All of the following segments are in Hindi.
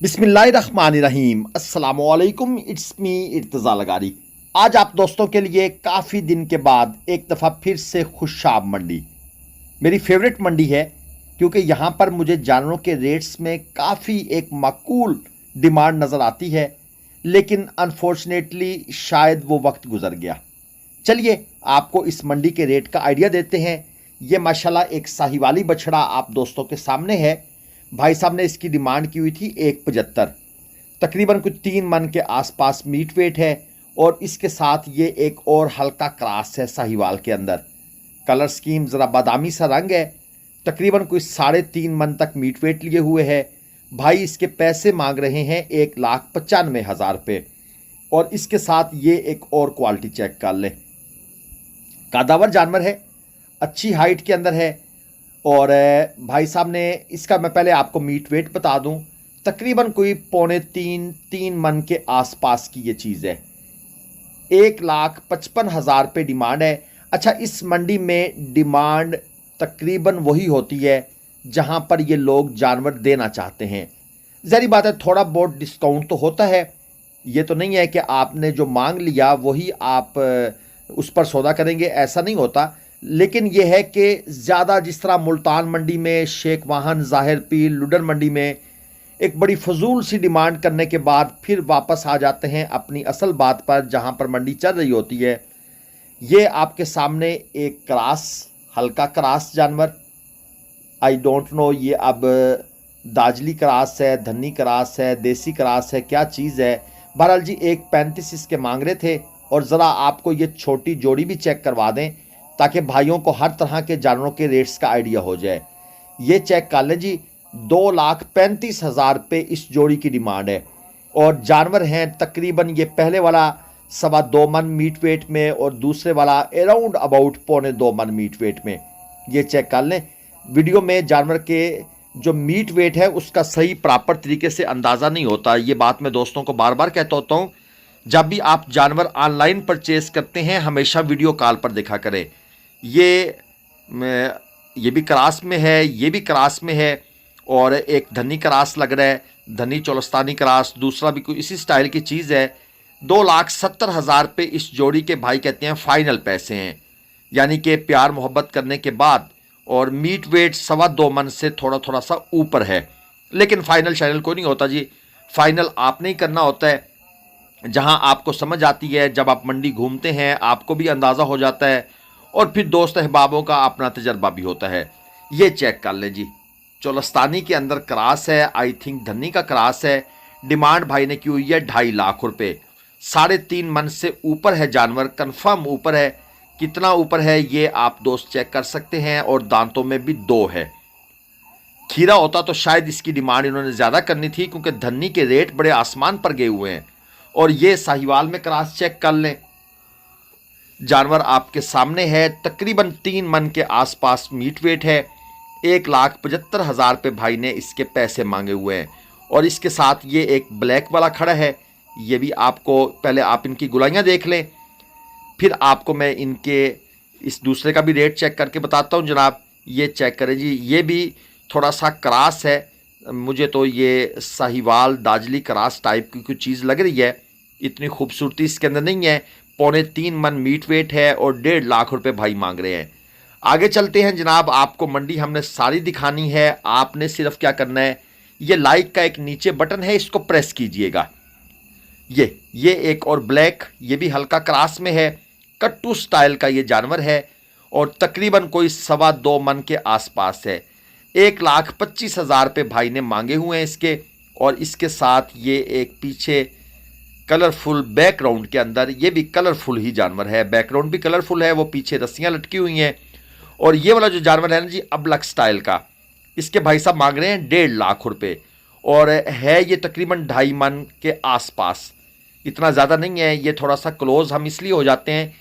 बिस्मिल्लाहिर्रहमानिर्रहीम अस्सलामुअलैकुम। It's me Irtaza Lagari. आज आप दोस्तों के लिए काफ़ी दिन के बाद एक दफ़ा फिर से खुशाब मंडी, मेरी फेवरेट मंडी है क्योंकि यहाँ पर मुझे जानवरों के रेट्स में काफ़ी एक माकूल डिमांड नज़र आती है, लेकिन अनफॉर्चुनेटली शायद वो वक्त गुज़र गया। चलिए आपको इस मंडी के रेट का आइडिया देते हैं। ये माशाल्लाह एक साहिवाली बछड़ा आप दोस्तों के सामने है। भाई साहब ने इसकी डिमांड की हुई थी 175, तकरीबन कुछ 3 मन के आसपास मीट वेट है। और इसके साथ ये एक और हल्का क्रास है साहिवाल के अंदर। कलर स्कीम ज़रा बादामी सा रंग है। तकरीबन कुछ 3.5 मन तक मीट वेट लिए हुए है। भाई इसके पैसे मांग रहे हैं 1,95,000 रुपये। और इसके साथ ये एक और क्वालिटी चेक कर लें। कादावर जानवर है, अच्छी हाइट के अंदर है। और भाई साहब ने इसका, मैं पहले आपको मीट वेट बता दूं, तकरीबन कोई 2.25-3 मन के आसपास की ये चीज़ है। 1,55,000 रुपये डिमांड है। अच्छा, इस मंडी में डिमांड तकरीबन वही होती है जहां पर ये लोग जानवर देना चाहते हैं। ज़ाहिर बात है थोड़ा बहुत डिस्काउंट तो होता है। ये तो नहीं है कि आपने जो मांग लिया वही आप उस पर सौदा करेंगे, ऐसा नहीं होता। लेकिन यह है कि ज़्यादा जिस तरह मुल्तान मंडी में, शेख वाहन, ज़ाहिर पीर, लुडर मंडी में एक बड़ी फजूल सी डिमांड करने के बाद फिर वापस आ जाते हैं अपनी असल बात पर जहां पर मंडी चल रही होती है। ये आपके सामने एक क्रास, हल्का क्रास जानवर, आई डोंट नो ये अब दाजली क्रास है, धन्नी क्रास है, देसी क्रास है, क्या चीज़ है। बहरहाल जी 1,35 इसके मांग रहे थे। और ज़रा आपको ये छोटी जोड़ी भी चेक करवा दें ताकि भाइयों को हर तरह के जानवरों के रेट्स का आइडिया हो जाए। ये चेक कर लें जी, 2,35,000 रुपये इस जोड़ी की डिमांड है। और जानवर हैं तकरीबन, ये पहले वाला 2.25 मन मीट वेट में और दूसरे वाला अराउंड अबाउट 2.25 मन मीट वेट में। ये चेक कर लें। वीडियो में जानवर के जो मीट वेट है उसका सही प्रॉपर तरीके से अंदाज़ा नहीं होता। ये बात मैं दोस्तों को बार बार कहता होता हूँ, जब भी आप जानवर ऑनलाइन परचेज़ करते हैं हमेशा वीडियो कॉल पर देखा करें। ये भी क्रास में है, ये भी क्रास में है। और एक धनी क्रास लग रहा है, धनी चोलस्तानी क्रास, दूसरा भी कोई इसी स्टाइल की चीज़ है। 2,70,000 रुपये इस जोड़ी के भाई कहते हैं फ़ाइनल पैसे हैं, यानी कि प्यार मोहब्बत करने के बाद। और मीट वेट 2.25 मन से थोड़ा थोड़ा सा ऊपर है। लेकिन फ़ाइनल शाइनल कोई नहीं होता जी, फ़ाइनल आपने ही करना होता है। जहां आपको समझ आती है, जब आप मंडी घूमते हैं आपको भी अंदाज़ा हो जाता है और फिर दोस्त अहबाबों का अपना तजर्बा भी होता है। ये चेक कर लें जी, चोलस्तानी के अंदर क्रास है, आई थिंक धन्नी का क्रास है। डिमांड भाई ने की हुई है 2.5 लाख रुपये। 3.5 मन से ऊपर है जानवर, कन्फर्म ऊपर है। कितना ऊपर है ये आप दोस्त चेक कर सकते हैं। और दांतों में भी 2 है। खीरा होता तो शायद इसकी डिमांड इन्होंने ज़्यादा करनी थी क्योंकि धन्नी के रेट बड़े आसमान पर गए हुए हैं। और ये साहिवाल में क्रास चेक कर लें, जानवर आपके सामने है, तकरीबन 3 मन के आसपास मीट वेट है। 1,75,000 रुपये भाई ने इसके पैसे मांगे हुए हैं। और इसके साथ ये एक ब्लैक वाला खड़ा है। ये भी आपको, पहले आप इनकी गुलाइयाँ देख लें, फिर आपको मैं इनके इस दूसरे का भी रेट चेक करके बताता हूँ जनाब। ये चेक करें जी, ये भी थोड़ा सा क्रास है। मुझे तो ये साहिवाल दाजली क्रास टाइप की कुछ चीज़ लग रही है। इतनी खूबसूरती इसके अंदर नहीं है। 2.25 मन मीट वेट है और 1.5 लाख रुपए भाई मांग रहे हैं। आगे चलते हैं जनाब, आपको मंडी हमने सारी दिखानी है। आपने सिर्फ क्या करना है, ये लाइक का एक नीचे बटन है, इसको प्रेस कीजिएगा। ये एक और ब्लैक, ये भी हल्का क्रास में है, कट्टू स्टाइल का ये जानवर है। और तकरीबन कोई 2.25 मन के आसपास है। 1,25,000 रुपये भाई ने मांगे हुए हैं इसके। और इसके साथ ये एक पीछे कलरफुल बैकग्राउंड के अंदर, ये भी कलरफुल ही जानवर है, बैकग्राउंड भी कलरफुल है, वो पीछे रस्सियाँ लटकी हुई हैं। और ये वाला जो जानवर है ना जी, अबलक स्टाइल का, इसके भाई साहब मांग रहे हैं 1.5 लाख रुपये। और है ये तकरीबन 2.5 मन के आसपास, इतना ज़्यादा नहीं है। ये थोड़ा सा क्लोज हम इसलिए हो जाते हैं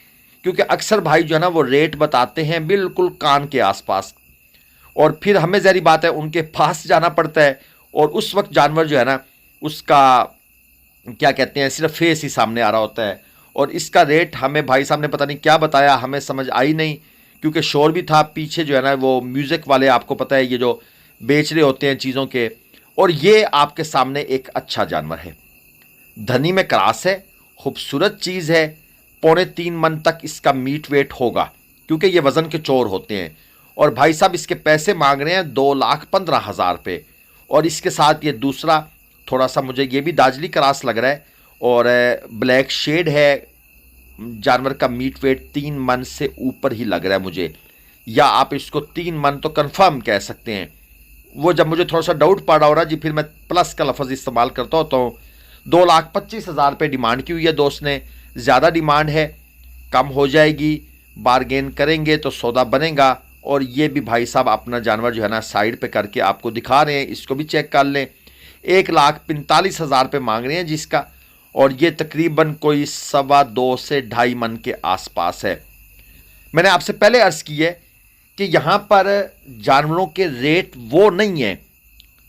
क्योंकि अक्सर भाई जो है ना वो रेट बताते हैं बिल्कुल कान के आसपास। और फिर हमें ज़ाहिर बात है उनके पास जाना पड़ता है। और उस वक्त जानवर जो है ना उसका क्या कहते हैं, सिर्फ फेस ही सामने आ रहा होता है। और इसका रेट हमें भाई साहब ने पता नहीं क्या बताया, हमें समझ आई नहीं क्योंकि शोर भी था पीछे जो है ना, वो म्यूज़िक वाले आपको पता है ये जो बेच रहे होते हैं चीज़ों के, और ये आपके सामने एक अच्छा जानवर है, धनी में क्रास है, खूबसूरत चीज़ है। 3.25 मन तक इसका मीट वेट होगा, क्योंकि ये वज़न के चोर होते हैं। और भाई साहब इसके पैसे मांग रहे हैं 2,15,000 रुपये। और इसके साथ ये दूसरा थोड़ा सा मुझे ये भी दाजली क्रास लग रहा है और ब्लैक शेड है। जानवर का मीट वेट 3 मन से ऊपर ही लग रहा है मुझे, या आप इसको 3 मन तो कंफर्म कह सकते हैं। वो जब मुझे थोड़ा सा डाउट पड़ा हो रहा जी, फिर मैं प्लस का लफ्ज़ इस्तेमाल करता होता हूँ। 2,25,000 रुपये डिमांड की हुई है दोस्त ने। ज़्यादा डिमांड है, कम हो जाएगी, बारगेन करेंगे तो सौदा बनेगा। और ये भी भाई साहब अपना जानवर जो है ना साइड पे करके आपको दिखा रहे हैं, इसको भी चेक कर लें। 1,45,000 रुपये मांग रहे हैं जिसका, और ये तकरीबन कोई 2.25 से 2.5 मन के आसपास है। मैंने आपसे पहले अर्ज़ की है कि यहाँ पर जानवरों के रेट वो नहीं है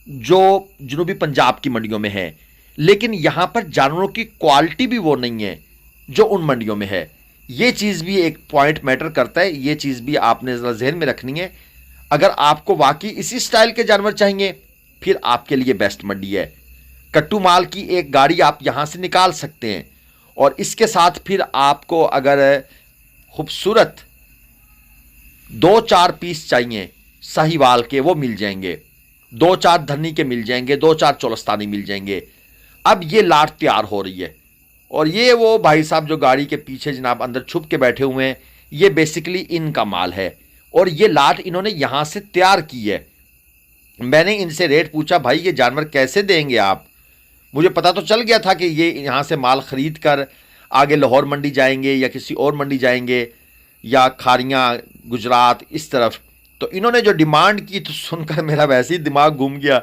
जो जनूबी पंजाब की मंडियों में है, लेकिन यहाँ पर जानवरों की क्वालिटी भी वो नहीं है जो उन मंडियों में है। ये चीज़ भी एक पॉइंट मैटर करता है, ये चीज़ भी आपने ज़रा जहन में रखनी है। अगर आपको वाकई इसी स्टाइल के जानवर चाहिए, फिर आपके लिए बेस्ट मंडी है। कट्टू माल की एक गाड़ी आप यहाँ से निकाल सकते हैं, और इसके साथ फिर आपको अगर खूबसूरत 2-4 पीस चाहिए साहिवाल के, वो मिल जाएंगे। 2-4 धनी के मिल जाएंगे, 2-4 चोलस्तानी मिल जाएंगे। अब ये लाट तैयार हो रही है, और ये वो भाई साहब जो गाड़ी के पीछे जनाब अंदर छुप के बैठे हुए हैं, ये बेसिकली इनका माल है, और ये लाट इन्होंने यहाँ से तैयार की है। मैंने इनसे रेट पूछा, भाई ये जानवर कैसे देंगे आप? मुझे पता तो चल गया था कि ये यहाँ से माल ख़रीद कर आगे लाहौर मंडी जाएंगे या किसी और मंडी जाएंगे, या खारियाँ गुजरात इस तरफ। तो इन्होंने जो डिमांड की तो सुनकर मेरा वैसे ही दिमाग घूम गया।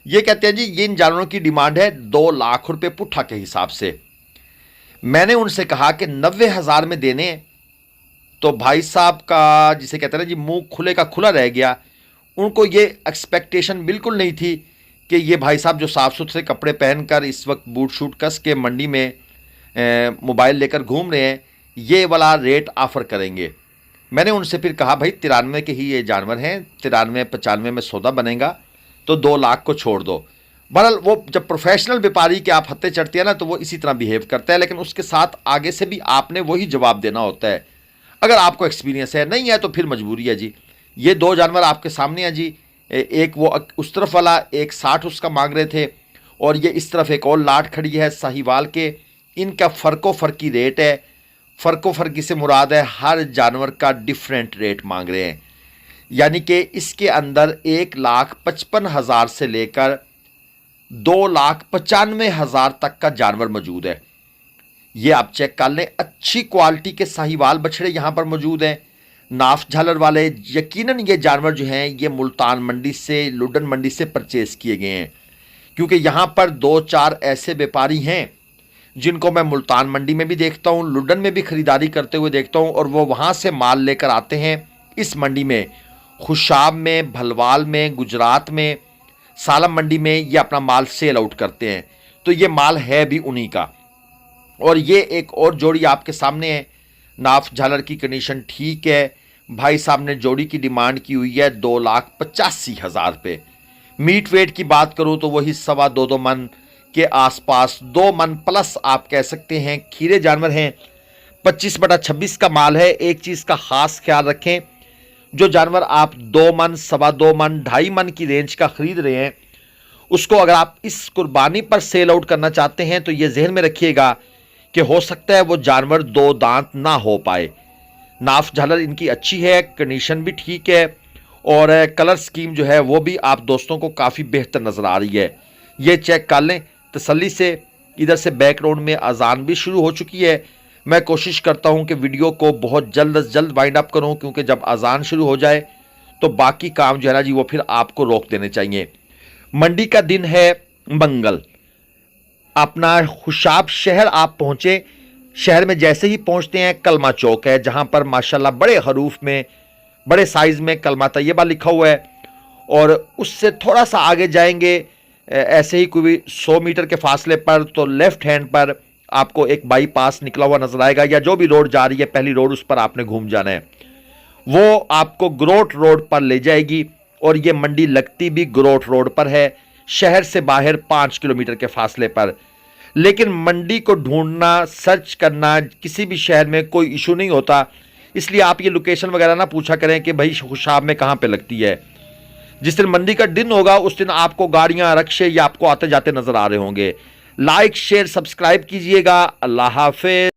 ये कहते हैं जी ये इन जानवरों की डिमांड है 2 लाख रुपए पुट्ठा के हिसाब से। मैंने उनसे कहा कि 90,000 में देने, तो भाई साहब का जिसे कहते हैं ना जी मुंह खुले का खुला रह गया। उनको ये एक्सपेक्टेशन बिल्कुल नहीं थी कि ये भाई साहब जो साफ़ सुथरे कपड़े पहनकर इस वक्त बूट शूट कस के मंडी में मोबाइल लेकर घूम रहे हैं, ये वाला रेट ऑफ़र करेंगे। मैंने उनसे फिर कहा भाई 93 के ही ये जानवर हैं, 93-95 में सौदा बनेगा, तो 2 लाख को छोड़ दो। बहरहाल वो जब प्रोफेशनल व्यापारी के आप हत्थे चढ़ते हैं ना, तो वो इसी तरह बिहेव करता है, लेकिन उसके साथ आगे से भी आपने वही जवाब देना होता है। अगर आपको एक्सपीरियंस है, नहीं है तो फिर मजबूरी है जी। ये 2 जानवर आपके सामने हैं जी, एक वो उस तरफ वाला 1.60 उसका मांग रहे थे, और ये इस तरफ एक और लाट खड़ी है साहिवाल के। इनका फ़र्की रेट है। फ़र्की से मुराद है हर जानवर का डिफरेंट रेट मांग रहे हैं, यानी कि इसके अंदर 1,55,000 से लेकर 2,95,000 तक का जानवर मौजूद है। ये आप चेक कर लें। अच्छी क्वालिटी के साहिवाल बछड़े यहाँ पर मौजूद हैं, नाफ झालर वाले। यकीनन ये जानवर जो हैं ये मुल्तान मंडी से, लुडन मंडी से परचेज़ किए गए हैं, क्योंकि यहाँ पर 2-4 ऐसे व्यापारी हैं जिनको मैं मुल्तान मंडी में भी देखता हूँ, लुडन में भी ख़रीदारी करते हुए देखता हूँ, और वो वहाँ से माल लेकर आते हैं इस मंडी में। खुशाब में, भलवाल में, गुजरात में, सालम मंडी में ये अपना माल सेल आउट करते हैं। तो ये माल है भी उन्हीं का। और ये एक और जोड़ी आपके सामने है, नाफ झालर की कंडीशन ठीक है। भाई साहब ने जोड़ी की डिमांड की हुई है 2,85,000 रुपये। मीट वेट की बात करूँ तो वही 2.25 मन के आसपास, 2 मन प्लस आप कह सकते हैं। खीरे जानवर हैं, 25/26 का माल है। एक चीज़ का ख़ास ख्याल रखें, जो जानवर आप 2 मन, 2.25 मन, 2.5 मन की रेंज का ख़रीद रहे हैं, उसको अगर आप इस कुर्बानी पर सेल आउट करना चाहते हैं, तो ये जहन में रखिएगा कि हो सकता है वो जानवर 2 दांत ना हो पाए। नाफ झालर इनकी अच्छी है, कंडीशन भी ठीक है, और कलर स्कीम जो है वो भी आप दोस्तों को काफ़ी बेहतर नज़र आ रही है। ये चेक कर लें तसल्ली से। इधर से बैकग्राउंड में अजान भी शुरू हो चुकी है। मैं कोशिश करता हूं कि वीडियो को बहुत जल्द अज जल्द वाइंड अप करूं, क्योंकि जब अजान शुरू हो जाए तो बाकी काम जो है ना जी वो फिर आपको रोक देने चाहिए। मंडी का दिन है मंगल। अपना खुशाब शहर आप पहुंचे। शहर में जैसे ही पहुंचते हैं कलमा चौक है, जहां पर माशाल्लाह बड़े हरूफ में, बड़े साइज़ में कलमा तैयबा लिखा हुआ है। और उससे थोड़ा सा आगे जाएंगे, ऐसे ही कोई 100 मीटर के फासले पर, तो लेफ़्ट हैंड पर आपको एक बाईपास निकला हुआ नज़र आएगा, या जो भी रोड जा रही है पहली रोड, उस पर आपने घूम जाना है। वो आपको ग्रोट रोड पर ले जाएगी, और ये मंडी लगती भी ग्रोट रोड पर है। शहर से बाहर 5 किलोमीटर के फासले पर। लेकिन मंडी को ढूंढना, सर्च करना किसी भी शहर में कोई इशू नहीं होता, इसलिए आप ये लोकेशन वगैरह ना पूछा करें कि भाई खुशाब में कहाँ पे लगती है। जिस दिन मंडी का दिन होगा उस दिन आपको गाड़ियां, रक्शे या आपको आते जाते नजर आ रहे होंगे। लाइक, शेयर, सब्सक्राइब कीजिएगा। अल्लाह हाफिज।